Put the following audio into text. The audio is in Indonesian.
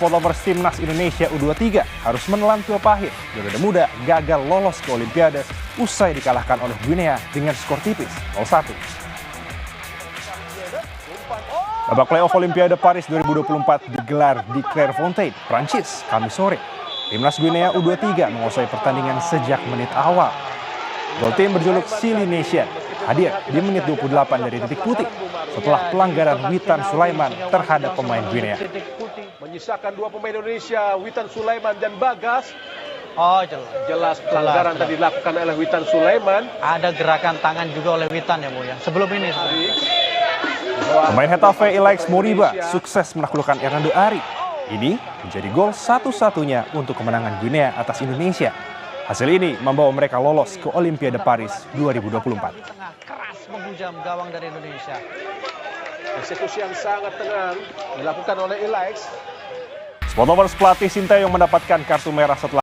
Sport Lovers Timnas Indonesia U23 harus menelan pil pahit. Garuda Muda gagal lolos ke Olimpiade usai dikalahkan oleh Guinea dengan skor tipis 0-1. Babak playoff Olimpiade Paris 2024 digelar di Clairefontaine, Prancis, Kamis sore. Timnas Guinea U23 menguasai pertandingan sejak menit awal. Gol tim berjuluk Silly Nation hadir di menit 28 dari titik putih setelah pelanggaran Witan Sulaiman terhadap pemain Guinea. Menyisakan dua pemain Indonesia, Witan Sulaiman dan Bagas. Oh, Jelas pelanggaran tadi dilakukan oleh Witan Sulaiman. Ada gerakan tangan juga oleh Witan ya, Bu ya. Sebelum ini. Pemain Hetafe Ilaix Moriba sukses menaklukkan Hernando Ari. Ini menjadi gol satu-satunya untuk kemenangan Guinea atas Indonesia. Hasil ini membawa mereka lolos ke Olimpiade Paris 2024. Keras menghujam gawang dari Indonesia. Eksekusi yang sangat tenang dilakukan oleh Ilaix. Sport Lovers pelatih Sinteyong mendapatkan kartu merah setelah